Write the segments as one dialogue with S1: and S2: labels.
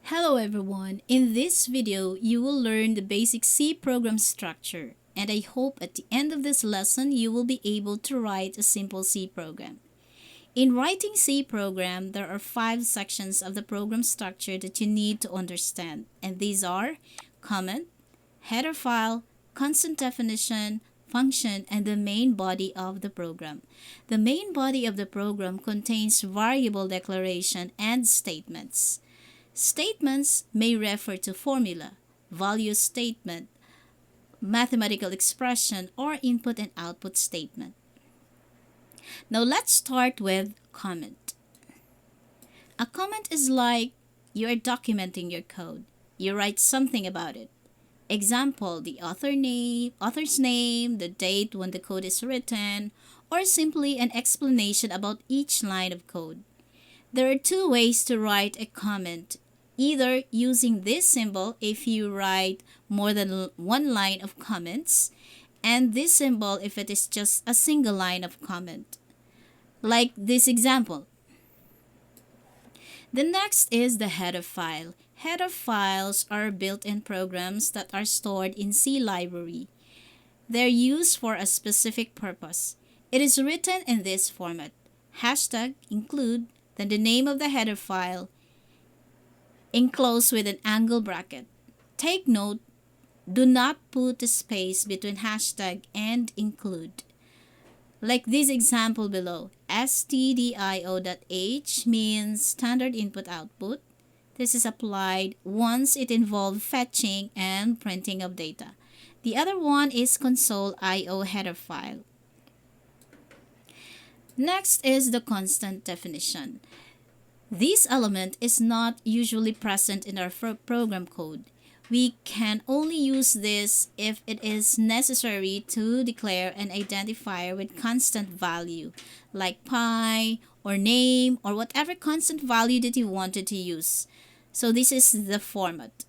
S1: Hello everyone, in this video you will learn the basic C program structure, and I hope at the end of this lesson you will be able to write a simple C program. In writing C program, there are 5 sections of the program structure that you need to understand, and these are comment, header file, constant definition, function, and the main body of the program. The main body of the program contains variable declaration and statements. Statements may refer to formula, value statement, mathematical expression, or input and output statement. Now let's start with comment. A comment is like you are documenting your code. You write something about it. Example, the author's name, the date when the code is written, or simply an explanation about each line of code. There are 2 ways to write a comment. Either using this symbol if you write more than 1 line of comments, and this symbol if it is just a single line of comment. Like this example. The next is the header file. Header files are built-in programs that are stored in C library. They're used for a specific purpose. It is written in this format. Hashtag include, then the name of the header file, enclosed with an angle bracket. Take note, do not put a space between hashtag and include. Like this example below, stdio.h means standard input output. This is applied once it involves fetching and printing of data. The other one is console.io header file. Next is the constant definition. This element is not usually present in our program code. We can only use this if it is necessary to declare an identifier with constant value, like pi or name or whatever constant value that you wanted to use. So this is the format.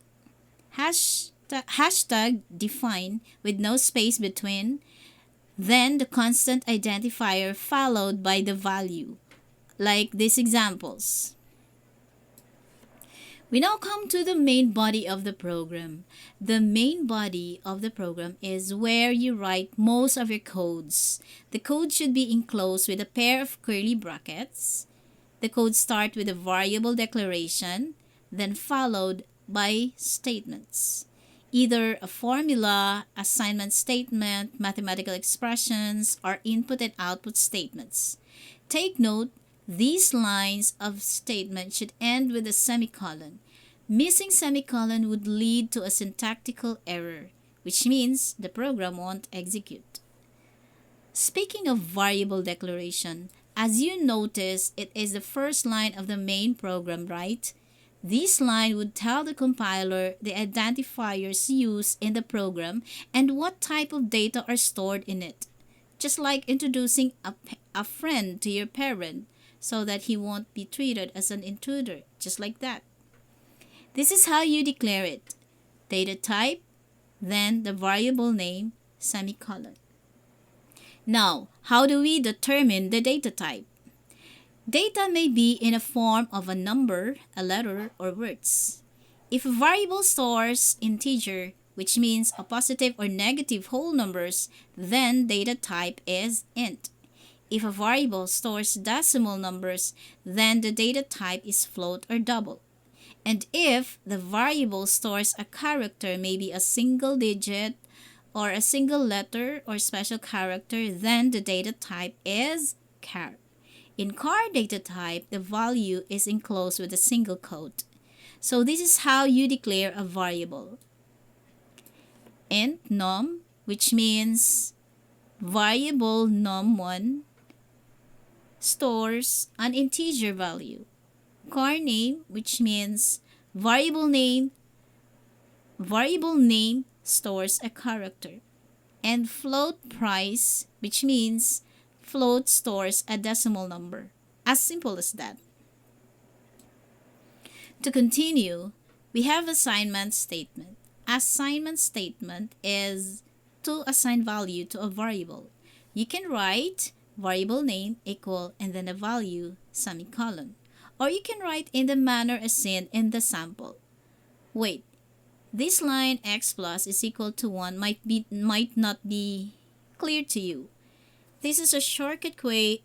S1: Hashtag define with no space between, then the constant identifier followed by the value, like these examples. We now come to the main body of the program. The main body of the program is where you write most of your codes. The code should be enclosed with a pair of curly brackets. The code starts with a variable declaration, then followed by statements. Either a formula, assignment statement, mathematical expressions, or input and output statements. Take note, these lines of statement should end with a semicolon. Missing semicolon would lead to a syntactical error, which means the program won't execute. Speaking of variable declaration, as you notice, it is the first line of the main program, right? This line would tell the compiler the identifiers used in the program and what type of data are stored in it. Just like introducing a friend to your parent, so that he won't be treated as an intruder, just like that. This is how you declare it. Data type, then the variable name, semicolon. Now, how do we determine the data type? Data may be in a form of a number, a letter, or words. If a variable stores integer, which means a positive or negative whole numbers, then data type is int. If a variable stores decimal numbers, then the data type is float or double. And if the variable stores a character, maybe a single digit or a single letter or special character, then the data type is char. In char data type, the value is enclosed with a single quote. So this is how you declare a variable. Int num, which means variable num1, stores an integer value. Char name, which means variable name stores a character. And float price, which means float stores a decimal number. As simple as that. To continue, we have assignment statement. Assignment statement is to assign value to a variable. You can write variable name equal and then a value semicolon. Or you can write in the manner as seen in the sample. Wait, this line x plus is equal to 1 might not be clear to you. This is a shortcut way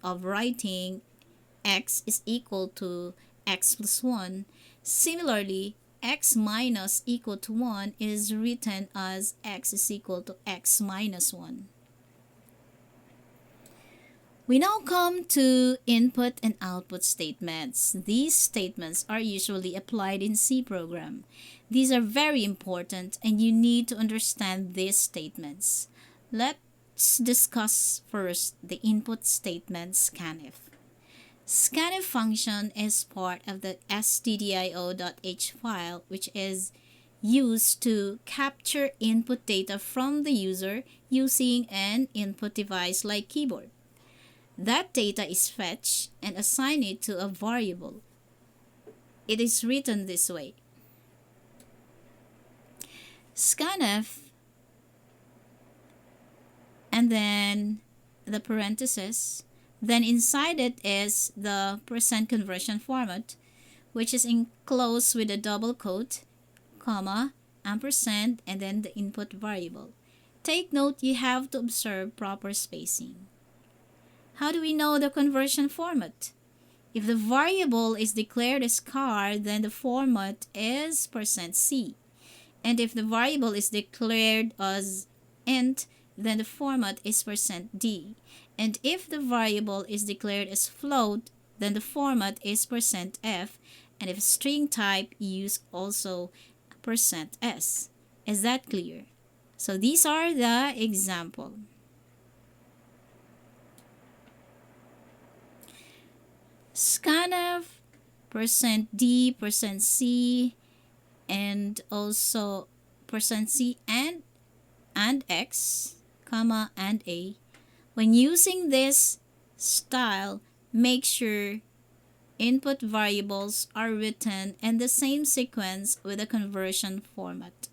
S1: of writing x is equal to x plus 1. Similarly, x minus equal to 1 is written as x is equal to x minus 1. We now come to input and output statements. These statements are usually applied in C program. These are very important and you need to understand these statements. Let's discuss first the input statement scanf. Scanf function is part of the stdio.h file, which is used to capture input data from the user using an input device like keyboard. That data is fetched and assigned to a variable. It is written this way. Scanf and then the parenthesis. Then inside it is the %conversion format, which is enclosed with a double quote, comma, ampersand, and then the input variable. Take note, you have to observe proper spacing. How do we know the conversion format? If the variable is declared as char, then the format is %c. And if the variable is declared as int, then the format is %d. And if the variable is declared as float, then the format is %f. And if string type, use also %s. Is that clear? So these are the example. Scanf, %d, %c, and also %c and x, comma, and a. When using this style, make sure input variables are written in the same sequence with the conversion format.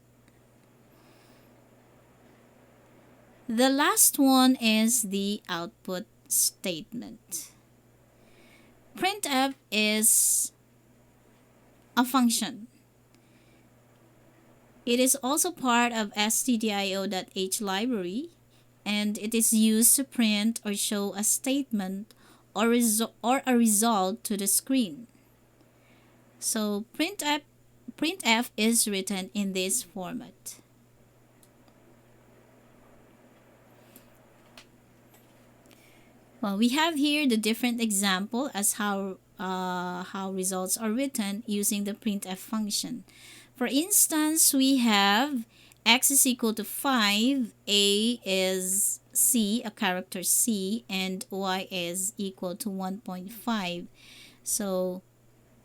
S1: The last one is the output statement. Printf is a function. It is also part of stdio.h library, and it is used to print or show a statement or a result to the screen. So printf is written in this format. Well, we have here the different example as how results are written using the printf function. For instance, we have x is equal to 5, a is c, a character c, and y is equal to 1.5. So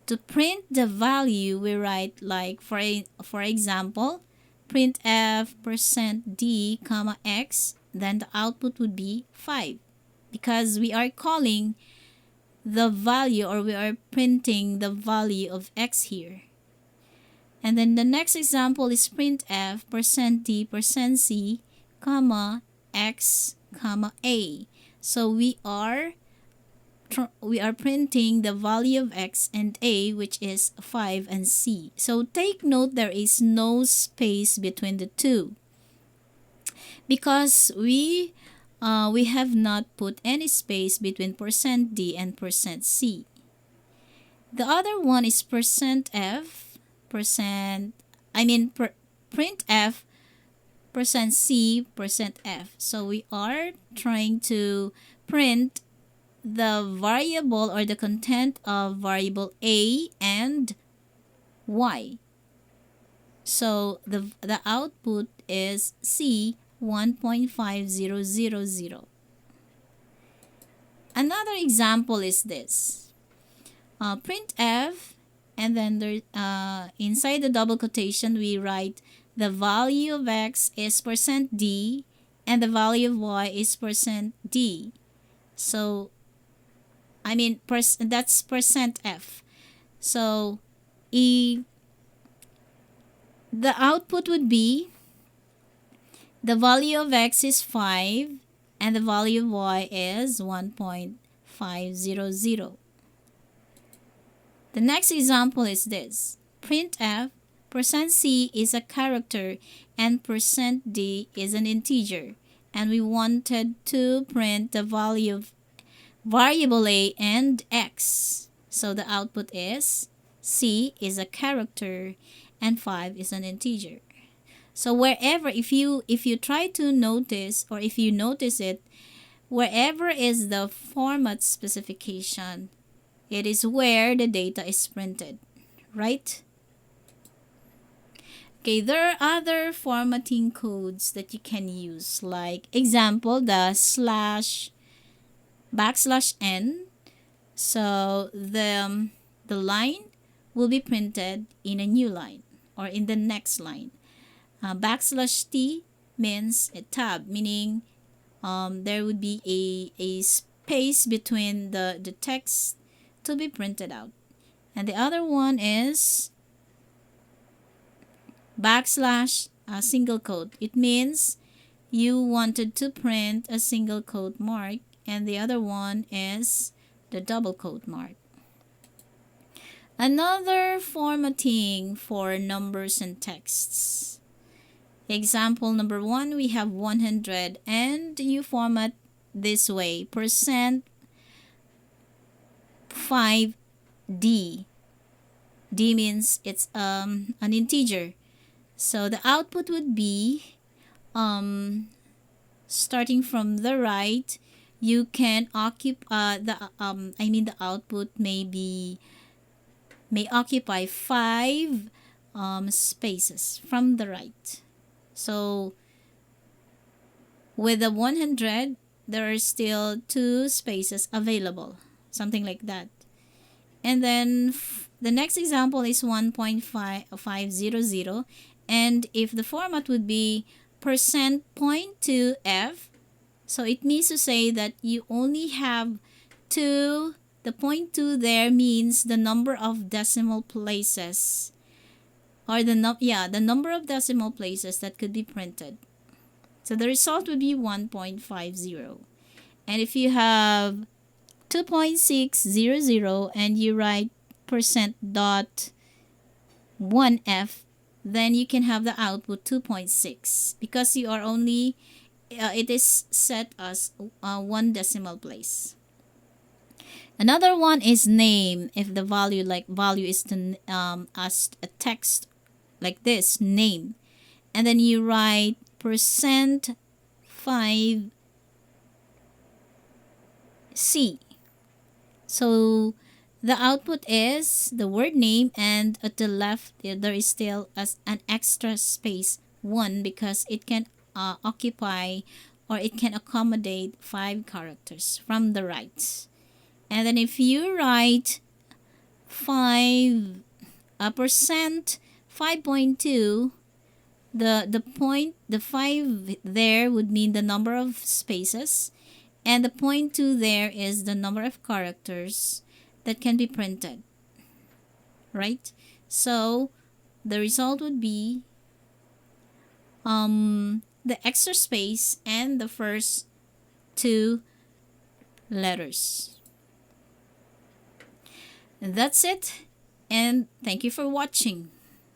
S1: to print the value, we write like for example, printf %d, comma x, then the output would be 5. Because we are calling the value, or we are printing the value of x here. And then the next example is printf %d, %c, comma, x, comma, a. So we are printing the value of x and a, which is 5 and c. So take note, there is no space between the two, because we have not put any space between %d and %c. The other one is printf %c, %f. So we are trying to print the variable or the content of variable a and y. So the output is c 1.5000. Another example is this. Printf, and then there, inside the double quotation, we write the value of x is %d and the value of y is %d. So, that's %f. So, the output would be the value of x is 5 and the value of y is 1.500. The next example is this. printf, %c is a character, and %d is an integer. And we wanted to print the value of variable a and x. So the output is c is a character and 5 is an integer. So wherever, if you try to notice, or if you notice it, wherever is the format specification, it is where the data is printed, right? Okay, there are other formatting codes that you can use, like example, the /n. So the line will be printed in a new line or in the next line. /t means a tab, meaning there would be a space between the text to be printed out. And the other one is /single quote. It means you wanted to print a single quote mark, and the other one is the double quote mark. Another formatting for numbers and texts. Example number 1, we have 100, and you format this way: %5d. D means it's an integer. So the output would be, starting from the right, you can occupy the output may occupy 5 spaces from the right. So with the 100, there are still 2 spaces available, something like that. And then the next example is 1.500, and if the format would be %.2f, so it means to say that you only have 2. The .2 there means the number of decimal places, or the number of decimal places that could be printed. So the result would be 1.50. And if you have 2.600 and you write %.1f, then you can have the output 2.6, because you are only it is set as 1 decimal place. Another one is name. If the value is as a text like this, name, and then you write %5c. So the output is the word name, and at the left there is still an extra space 1, because it can occupy, or it can accommodate 5 characters from the right. And then if you write 5%, 5.2, the 5 there would mean the number of spaces, and the 0.2 there is the number of characters that can be printed, right? So the result would be the extra space and the first 2 letters. And that's it, and thank you for watching.